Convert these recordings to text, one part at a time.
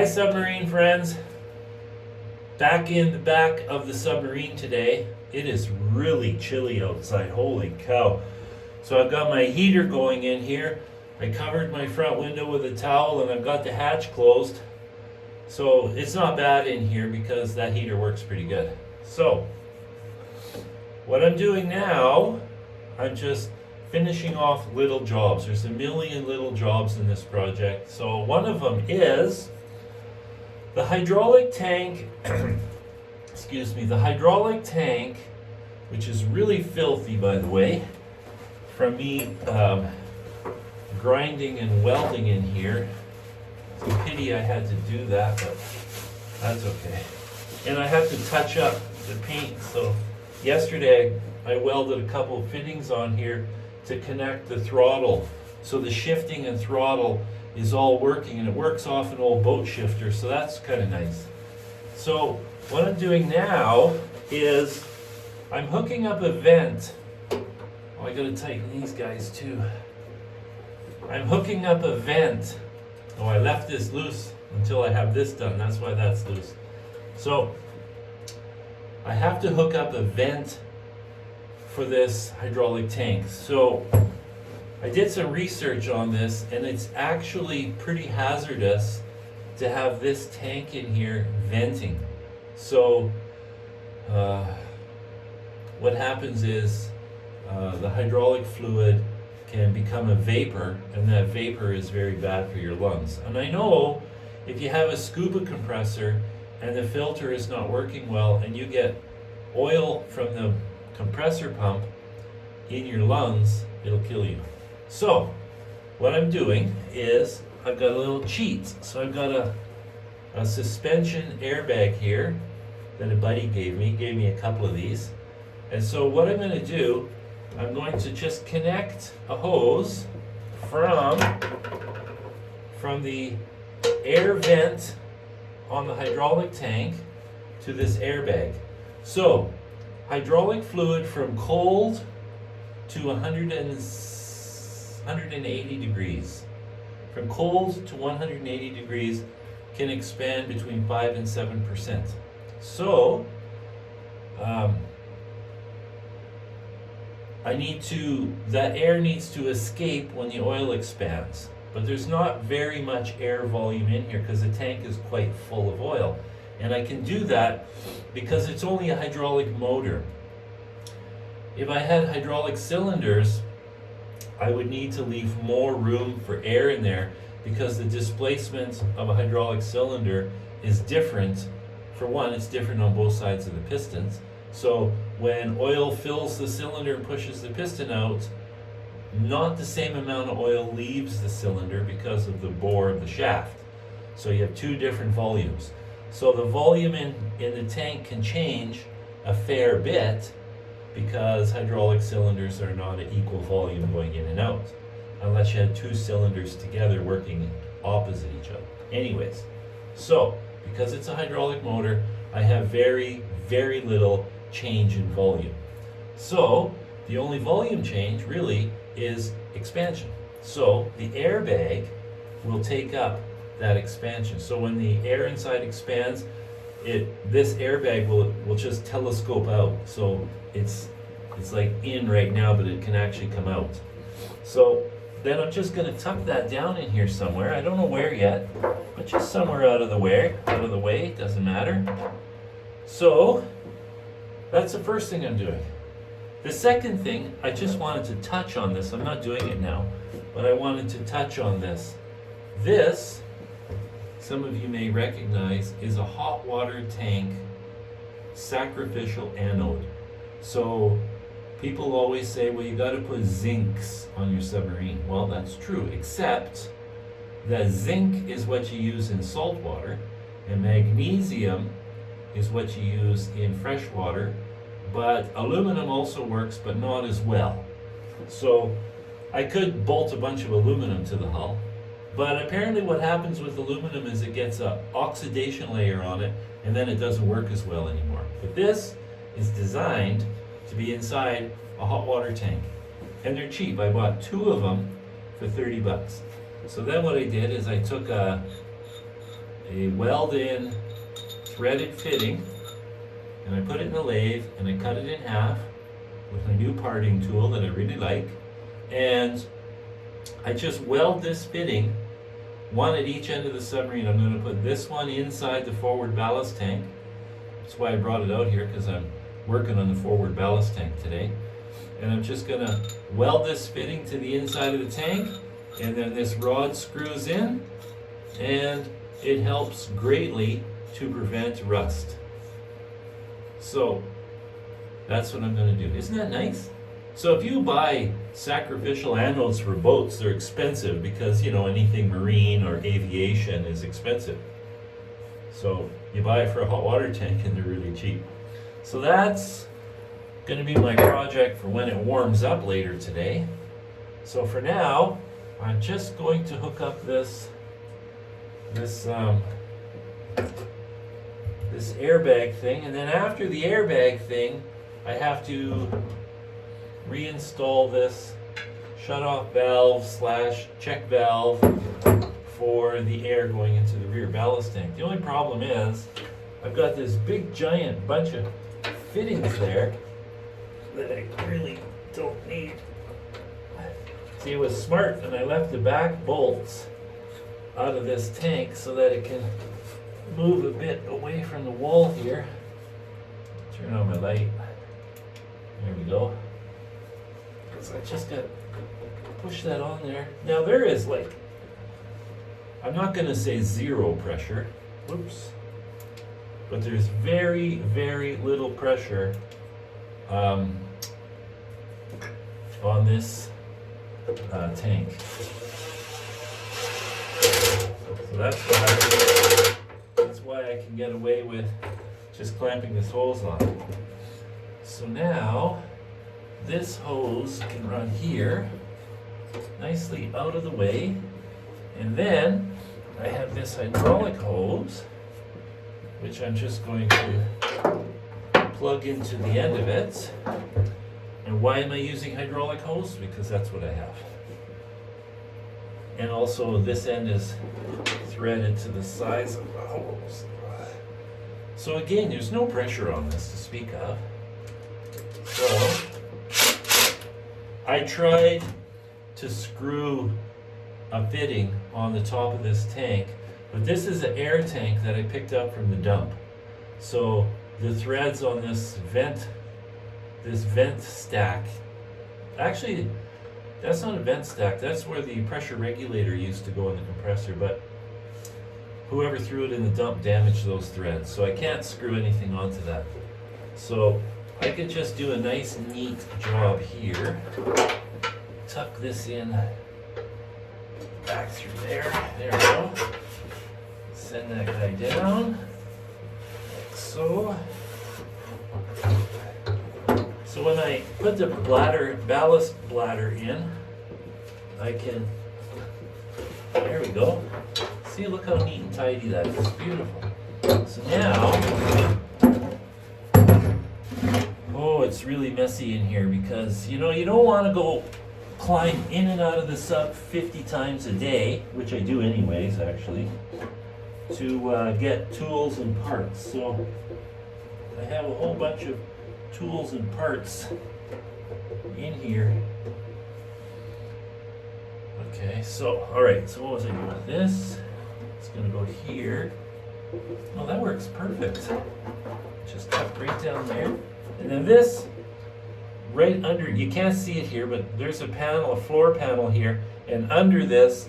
Hi submarine friends, back in the back of the submarine today. It is really chilly outside, holy cow. So I've got my heater going in here. I covered my front window with a towel and I've got the hatch closed. So it's not bad in here because that heater works pretty good. So what I'm doing now, I'm just finishing off little jobs. There's a million little jobs in this project. So one of them is the hydraulic tank, the hydraulic tank, which is really filthy, by the way, from me grinding and welding in here. It's a pity I had to do that, but that's okay. And I have to touch up the paint. So yesterday I welded a couple of fittings on here to connect the throttle. So the shifting and throttle is all working, and it works off an old boat shifter, so that's kind of nice. So what I'm doing now is I'm hooking up a vent. Oh, I gotta tighten these guys too. I'm hooking up a vent. Oh, I left this loose until I have this done, that's why that's loose. So I have to hook up a vent for this hydraulic tank. So I did some research on this, and it's actually pretty hazardous to have this tank in here venting. So what happens is the hydraulic fluid can become a vapor, and that vapor is very bad for your lungs. And I know if you have a scuba compressor and the filter is not working well and you get oil from the compressor pump in your lungs, it'll kill you. So what I'm doing is I've got a little cheat. So I've got a suspension airbag here that a buddy gave me a couple of these. And so what I'm going to do, I'm going to just connect a hose from the air vent on the hydraulic tank to this airbag. So hydraulic fluid from cold to 180 degrees. From cold to 180 degrees can expand between 5 and 7%. So that air needs to escape when the oil expands. But there's not very much air volume in here because the tank is quite full of oil. And I can do that because it's only a hydraulic motor. If I had hydraulic cylinders, I would need to leave more room for air in there because the displacement of a hydraulic cylinder is different. For one, it's different on both sides of the pistons. So when oil fills the cylinder and pushes the piston out, not the same amount of oil leaves the cylinder because of the bore of the shaft. So you have two different volumes. So the volume in the tank can change a fair bit because hydraulic cylinders are not at equal volume going in and out, unless you had two cylinders together working opposite each other. Anyways, so because it's a hydraulic motor, I have very, very little change in volume. So the only volume change really is expansion. So the airbag will take up that expansion. So when the air inside expands, this airbag will just telescope out. So it's like in right now, but it can actually come out. So then I'm just going to tuck that down in here somewhere. I don't know where yet, but just somewhere out of the way, doesn't matter. So that's the first thing I'm doing. The second thing, I just wanted to touch on this. I'm not doing it now, but I wanted to touch on this. This, some of you may recognize, is a hot water tank sacrificial anode. So people always say, well, you got to put zincs on your submarine. Well, that's true, except that zinc is what you use in salt water, and magnesium is what you use in fresh water, but aluminum also works, but not as well. So I could bolt a bunch of aluminum to the hull, but apparently what happens with aluminum is it gets an oxidation layer on it, and then it doesn't work as well anymore. But this is designed to be inside a hot water tank, and they're cheap. I bought 2 of them for $30. So then what I did is I took a a weld-in threaded fitting, and I put it in the lathe and I cut it in half with a new parting tool that I really like, and I just weld this fitting, one at each end of the submarine. I'm going to put this one inside the forward ballast tank. That's why I brought it out here, because I'm working on the forward ballast tank today. And I'm just going to weld this fitting to the inside of the tank, and then this rod screws in, and it helps greatly to prevent rust. So that's what I'm going to do. Isn't that nice? So if you buy sacrificial anodes for boats, they're expensive because, you know, anything marine or aviation is expensive. So you buy it for a hot water tank and they're really cheap. So that's going to be my project for when it warms up later today. So for now, I'm just going to hook up this airbag thing, and then after the airbag thing, I have to reinstall this shut-off valve / check valve for the air going into the rear ballast tank. The only problem is I've got this big giant bunch of fittings there that I really don't need. See, it was smart, and I left the back bolts out of this tank so that it can move a bit away from the wall here. Turn on my light. There we go. So I just got to push that on there. Now there is, like, I'm not going to say zero pressure. Whoops. But there's very, very little pressure on this tank. So that's why I can get away with just clamping this hose on. So now this hose can run here, nicely out of the way, and then I have this hydraulic hose, which I'm just going to plug into the end of it. And why am I using hydraulic hose? Because that's what I have. And also this end is threaded to the size of the hose. So again, there's no pressure on this to speak of. So I tried to screw a fitting on the top of this tank, but this is an air tank that I picked up from the dump. So the threads on this vent stack, actually that's not a vent stack, that's where the pressure regulator used to go in the compressor, but whoever threw it in the dump damaged those threads, so I can't screw anything onto that. So I could just do a nice neat job here. Tuck this in back through there. There we go. Send that guy down, like so. So when I put the ballast bladder in, I can, there we go. See, look how neat and tidy that is. Beautiful. So now, oh, it's really messy in here because, you know, you don't want to go climb in and out of the sub 50 times a day, which I do anyways, actually, to get tools and parts. So I have a whole bunch of tools and parts in here. Okay, so, alright, so what was I doing? This, it's going to go here. Oh, that works perfect. Just tuck right down there. And then this, right under, you can't see it here, but there's a panel, a floor panel here, and under this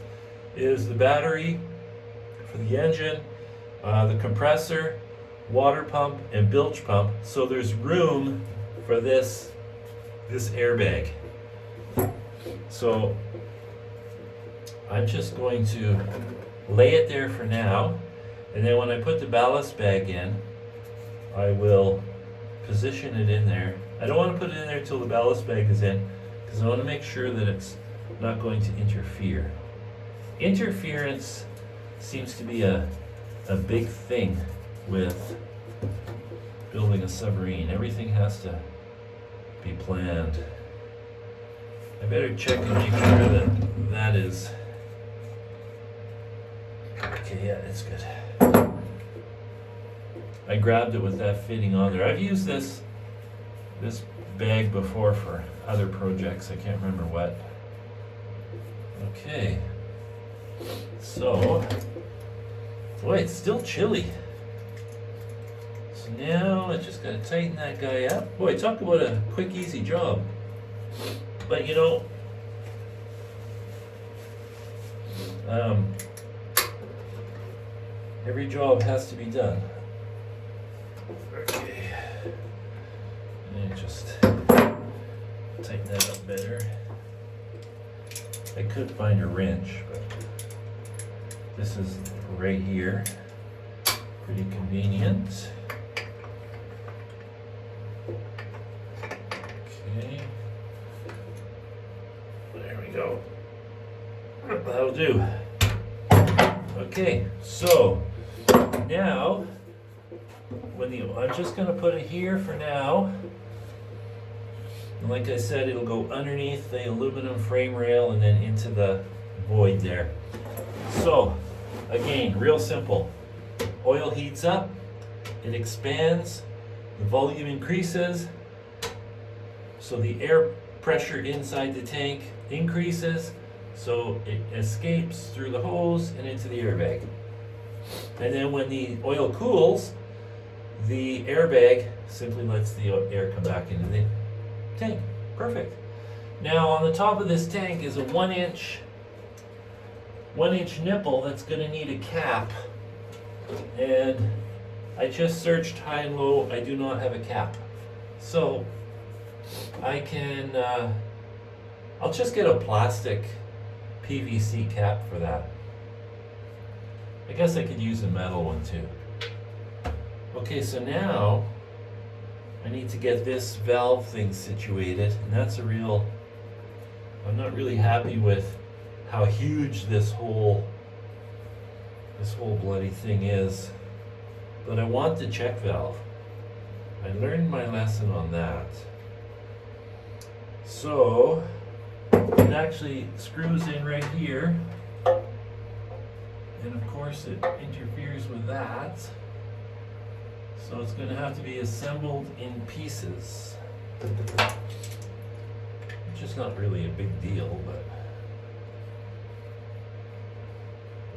is the battery for the engine, the compressor, water pump, and bilge pump. So there's room for this airbag. So I'm just going to lay it there for now, and then when I put the ballast bag in, I will position it in there. I don't want to put it in there until the ballast bag is in, because I want to make sure that it's not going to interfere. Interference seems to be a big thing with building a submarine. Everything has to be planned. I better check and make sure that that is okay. Yeah, it's good. I grabbed it with that fitting on there. I've used this bag before for other projects. I can't remember what. Okay. So, boy, it's still chilly. So now I just gotta tighten that guy up. Boy, talk about a quick, easy job. But you know, every job has to be done. Okay. And just tighten that up better. I could find a wrench, but this is right here. Pretty convenient. Okay. There we go. That'll do. Okay, so now I'm just going to put it here for now. And like I said, it'll go underneath the aluminum frame rail and then into the void there. So again, real simple. Oil heats up, it expands, the volume increases, so the air pressure inside the tank increases, so it escapes through the hose and into the airbag. And then when the oil cools, the airbag simply lets the air come back into the tank. Perfect. Now on the top of this tank is a 1-inch nipple that's going to need a cap. And I just searched high and low. I do not have a cap. So I can, I'll just get a plastic PVC cap for that. I guess I could use a metal one too. Okay, so now I need to get this valve thing situated, and that's I'm not really happy with how huge this whole bloody thing is, but I want the check valve. I learned my lesson on that. So it actually screws in right here, and of course it interferes with that. So it's going to have to be assembled in pieces, which is not really a big deal, but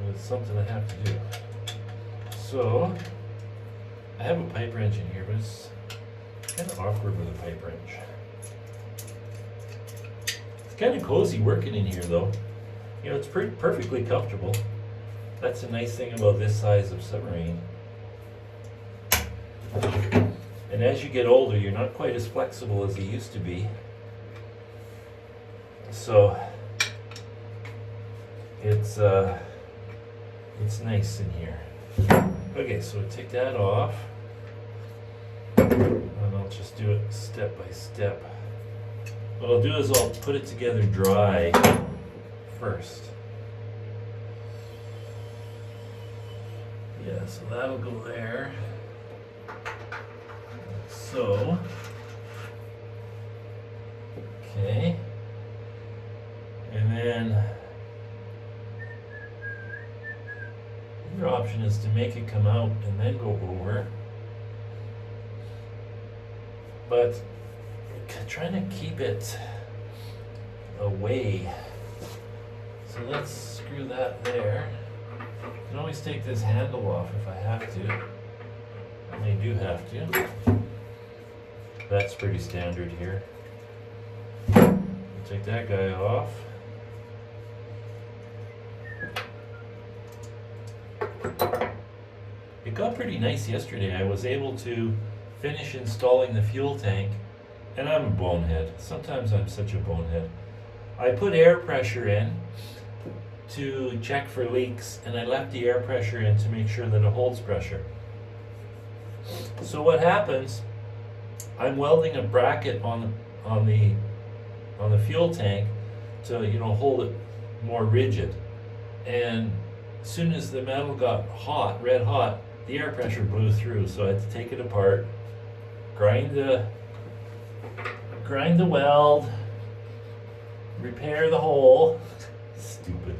it's something I have to do. So I have a pipe wrench in here, but it's kind of awkward with a pipe wrench. It's kind of cozy working in here though. You know, it's perfectly comfortable. That's a nice thing about this size of submarine. And as you get older, you're not quite as flexible as you used to be. So it's nice in here. Okay, so take that off, and I'll just do it step by step. What I'll do is I'll put it together dry first. Yeah, so that'll go there. So, okay, and then your option is to make it come out and then go over, but trying to keep it away. So let's screw that there. I can always take this handle off if I have to, and I do have to. That's pretty standard here. Take that guy off. It got pretty nice yesterday. I was able to finish installing the fuel tank, and I'm a bonehead. Sometimes I'm such a bonehead. I put air pressure in to check for leaks, and I left the air pressure in to make sure that it holds pressure. So what happens, I'm welding a bracket on the fuel tank to, you know, hold it more rigid. And as soon as the metal got hot, red hot, the air pressure blew through. So I had to take it apart, grind the weld, repair the hole. Stupid,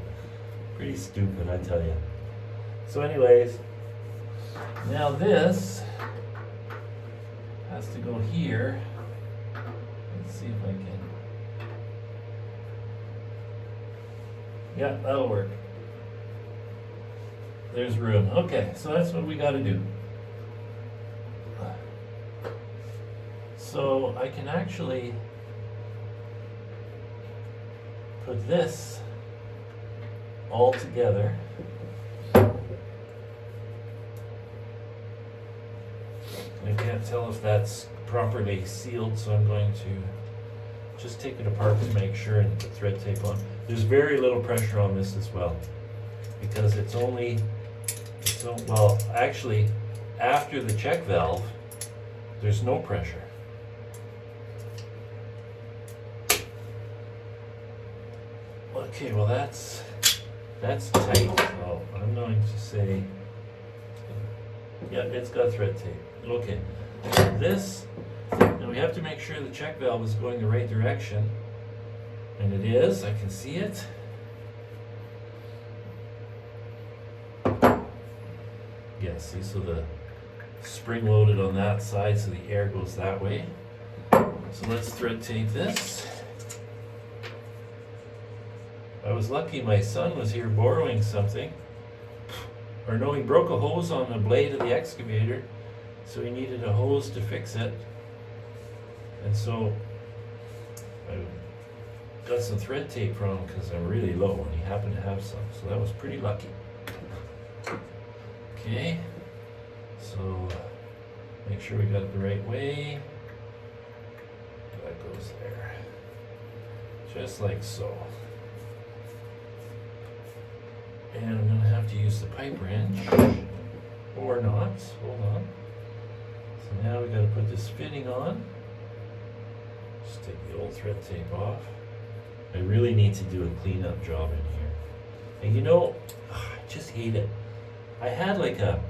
pretty stupid, I tell you. So anyways, now this has to go here. Let's see if I can. Yeah, that'll work. There's room. Okay, so that's what we got to do. So I can actually put this all together. I can't tell if that's properly sealed, so I'm going to just take it apart to make sure and put thread tape on. There's very little pressure on this as well, because it's only, well, actually, after the check valve, there's no pressure. Okay, well that's tight, so I'm going to say, yeah, it's got thread tape. Okay, this, now we have to make sure the check valve is going the right direction, and it is, I can see it. Yeah, see, so the spring loaded on that side, so the air goes that way. So let's thread tape this. I was lucky my son was here borrowing something, or no, he broke a hose on the blade of the excavator, so he needed a hose to fix it, and so I got some thread tape from him because I'm really low and he happened to have some, so that was pretty lucky. Okay, so make sure we got it the right way. That goes there, just like so. And I'm going to have to use the pipe wrench, or not, hold on. So now we got to put this fitting on. Just take the old thread tape off. I really need to do a cleanup job in here. And you know, I just hate it. I had like a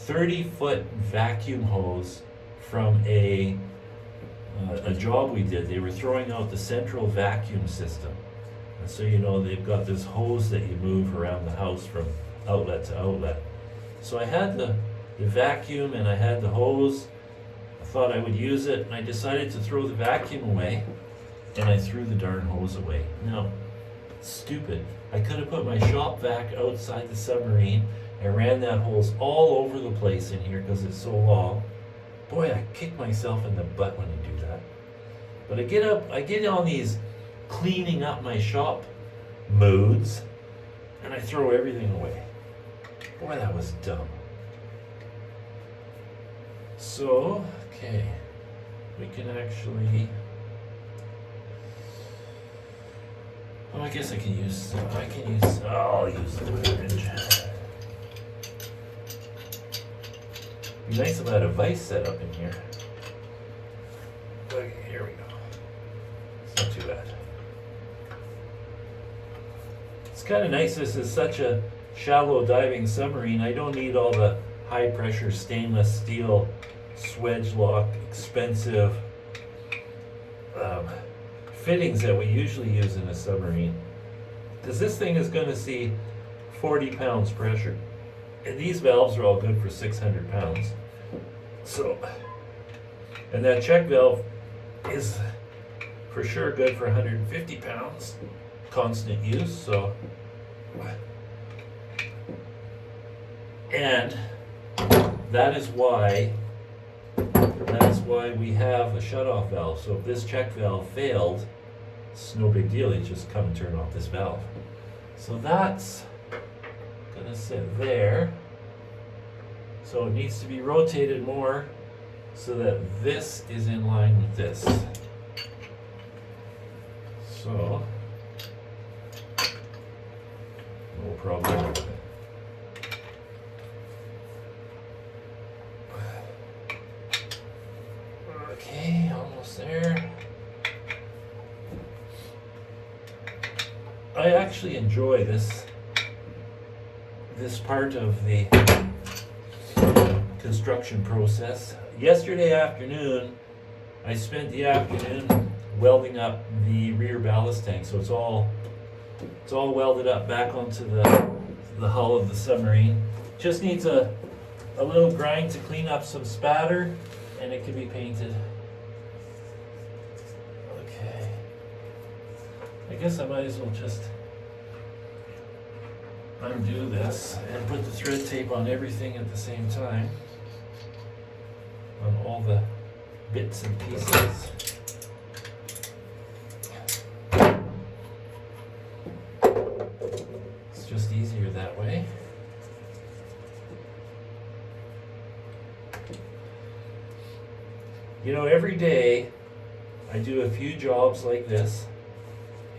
30-foot vacuum hose from a job we did. They were throwing out the central vacuum system. And so, you know, they've got this hose that you move around the house from outlet to outlet. So I had the vacuum and I had the hose. I thought I would use it, and I decided to throw the vacuum away, and I threw the darn hose away. Now, stupid. I could have put my shop vac outside the submarine and ran that hose all over the place in here because it's so long. Boy, I kick myself in the butt when I do that. But I get on these cleaning up my shop moods, and I throw everything away. Boy, that was dumb. So, okay, we can actually, oh, I guess I'll use the wrench. Be nice if I had a vise set up in here. Okay, here we go. It's not too bad. It's kind of nice. This is such a shallow diving submarine. I don't need all the high pressure stainless steel swedge lock expensive fittings that we usually use in a submarine, because this thing is going to see 40 pounds pressure, and these valves are all good for 600 pounds. So, and that check valve is for sure good for 150 pounds constant use. So, and that is why we have a shutoff valve. So if this check valve failed, it's no big deal. You just come and turn off this valve. So that's gonna sit there. So it needs to be rotated more so that this is in line with this. So no problem. Okay, almost there. I actually enjoy this part of the construction process. Yesterday afternoon, I spent the afternoon welding up the rear ballast tank, so it's all welded up back onto the hull of the submarine. Just needs a little grind to clean up some spatter, and it can be painted. Okay. I guess I might as well just undo this and put the thread tape on everything at the same time. On all the bits and pieces. It's just easier that way. You know, every day I do a few jobs like this,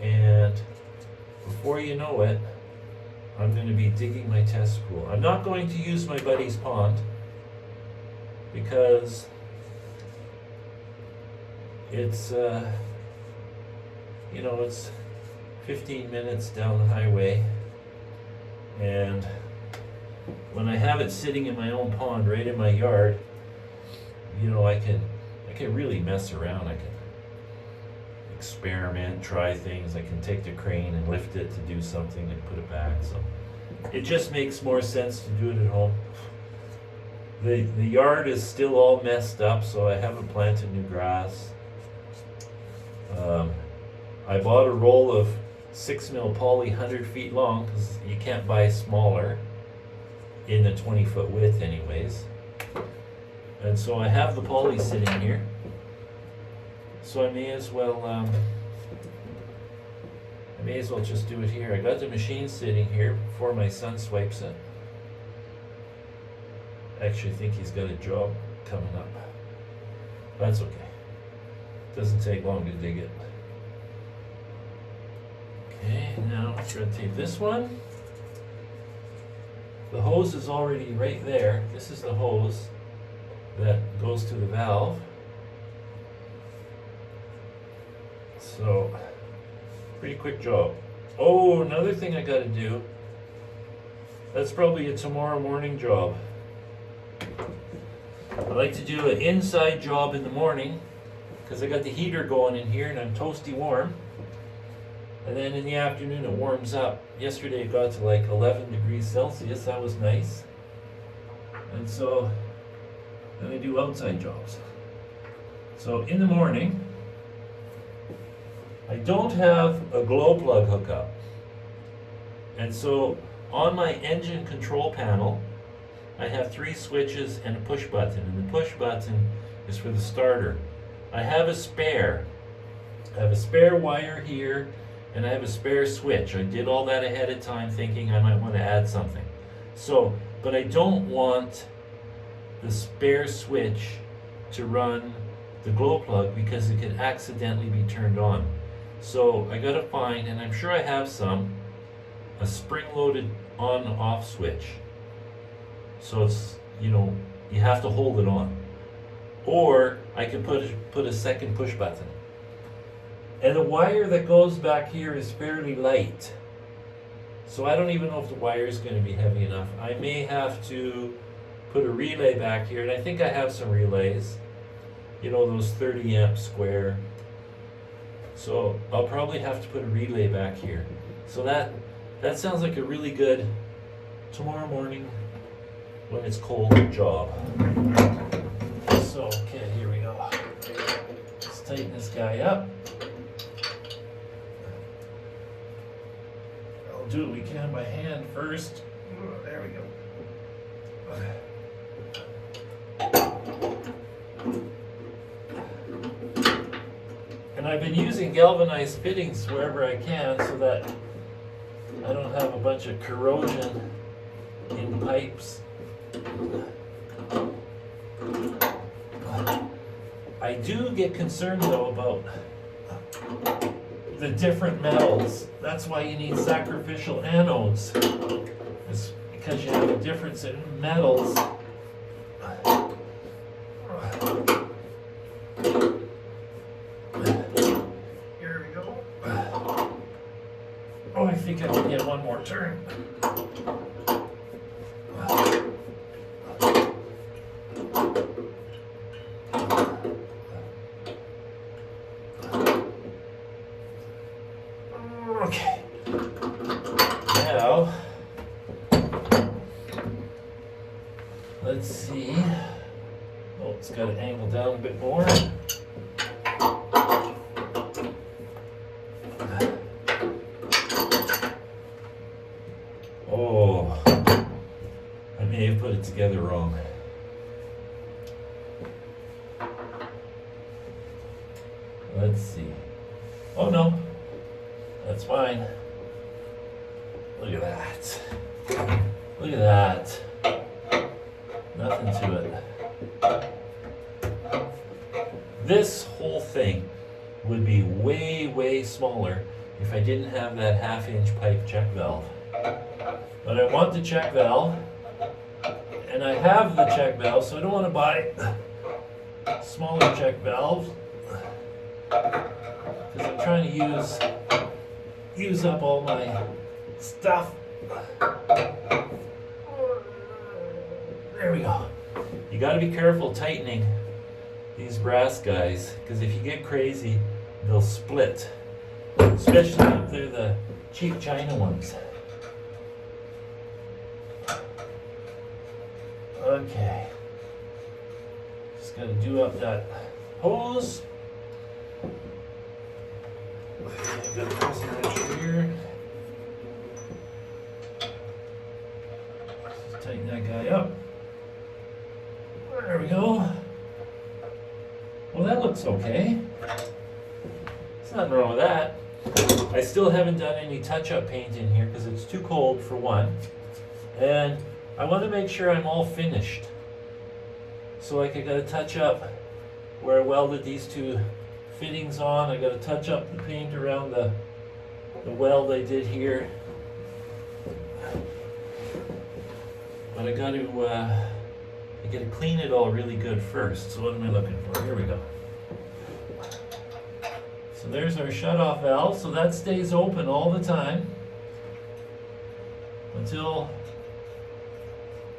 and before you know it, I'm going to be digging my test pool. I'm not going to use my buddy's pond because it's, you know, it's 15 minutes down the highway, and when I have it sitting in my own pond right in my yard, you know, I can really mess around. I can experiment, try things. I can take the crane and lift it to do something and put it back. So it just makes more sense to do it at home. The yard is still all messed up, so I haven't planted new grass. I bought a roll of 6mm poly 100 feet long because you can't buy smaller in the 20-foot width anyways. And so I have the poly sitting here. So I may as well just do it here. I got the machine sitting here before my son swipes it. I actually think he's got a job coming up. That's okay. Doesn't take long to dig it. Okay, now thread tape this one. The hose is already right there. This is the hose that goes to the valve. So, pretty quick job. Oh, another thing I gotta do. That's probably a tomorrow morning job. I like to do an inside job in the morning because I got the heater going in here and I'm toasty warm. And then in the afternoon it warms up. Yesterday it got to like 11 degrees Celsius. That was nice. And so then I do outside jobs. So in the morning, I don't have a glow plug hookup. And so on my engine control panel, I have 3 switches and a push button. And the push button is for the starter. I have a spare. I have a spare wire here, and I have a spare switch. I did all that ahead of time thinking I might want to add something. So, but I don't want the spare switch to run the glow plug because it could accidentally be turned on. So I gotta find, and I'm sure I have some, a spring-loaded on-off switch. So it's, you know, you have to hold it on. Or I can put a second push button. And the wire that goes back here is fairly light. So I don't even know if the wire is going to be heavy enough. I may have to put a relay back here, and I think I have some relays. You know, those 30 amp square. So I'll probably have to put a relay back here. So that sounds like a really good tomorrow morning when it's cold job. So, okay, here we go. Let's tighten this guy up. I'll do what we can by hand first. There we go. And I've been using galvanized fittings wherever I can so that I don't have a bunch of corrosion in pipes. I do get concerned though about the different metals. That's why you need sacrificial anodes. It's because you have a difference in metals. Here we go. Oh, I think I can get one more turn. Okay. Now, let's see. Oh, it's got to angle down a bit more. Oh, I may have put it together wrong. Let's see. Oh no, that's fine. Look at that. Look at that. Nothing to it. This whole thing would be way, way smaller if I didn't have that 1/2-inch pipe check valve. But I want the check valve, and I have the check valve, so I don't want to buy smaller check valves, because I'm trying to use up all my stuff. There we go. You got to be careful tightening these brass guys, because if you get crazy, they'll split, especially if they're the cheap China ones. Okay, just got to do up that hose. I've got a pressing wrench here. Just tighten that guy up. There we go. Well, that looks okay. There's nothing wrong with that. I still haven't done any touch-up paint in here because it's too cold for one. And I want to make sure I'm all finished. So like I got to touch up where I welded these two fittings on. I got to touch up the paint around the weld I did here. But I got to clean it all really good first. So what am I looking for? Here we go. So there's our shut-off valve. So that stays open all the time until,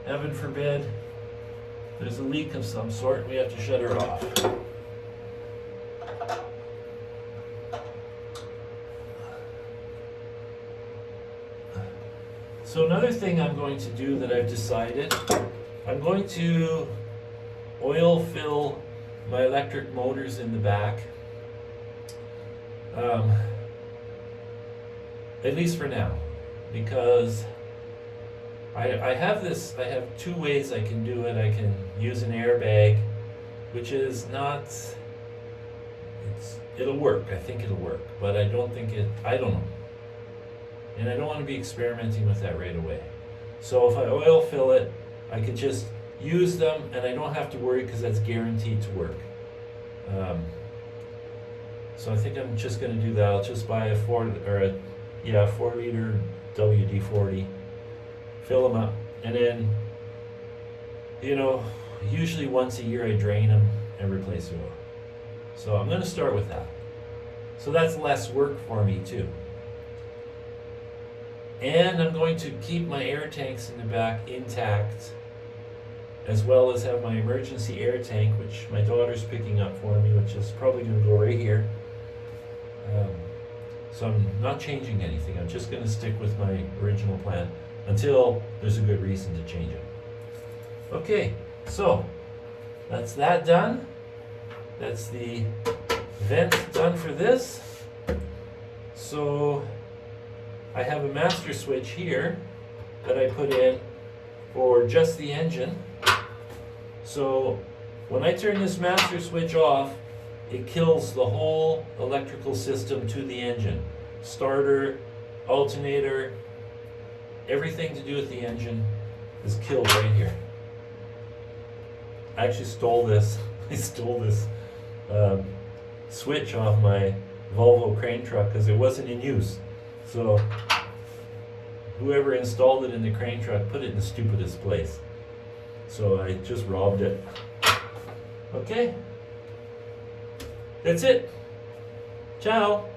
heaven forbid, there's a leak of some sort. We have to shut her off. So another thing I'm going to do that I've decided, I'm going to oil fill my electric motors in the back. At least for now, because I have two ways I can do it. I can use an airbag, which is not, it'll work. I think it'll work, but I don't know. And I don't want to be experimenting with that right away. So if I oil fill it, I could just use them and I don't have to worry because that's guaranteed to work. So I think I'm just going to do that. I'll just buy a 4 liter WD-40, fill them up, and then, usually once a year I drain them and replace the oil. So I'm going to start with that. So that's less work for me too. And I'm going to keep my air tanks in the back intact, as well as have my emergency air tank, which my daughter's picking up for me, which is probably going to go right here. So I'm not changing anything. I'm just going to stick with my original plan until there's a good reason to change it. Okay, so that's that done. That's the vent done for this. So I have a master switch here that I put in for just the engine. So when I turn this master switch off, it kills the whole electrical system to the engine. Starter, alternator, everything to do with the engine is killed right here. I actually stole this. I stole this switch off my Volvo crane truck because it wasn't in use. So whoever installed it in the crane truck put it in the stupidest place. So I just robbed it. Okay. That's it. Ciao.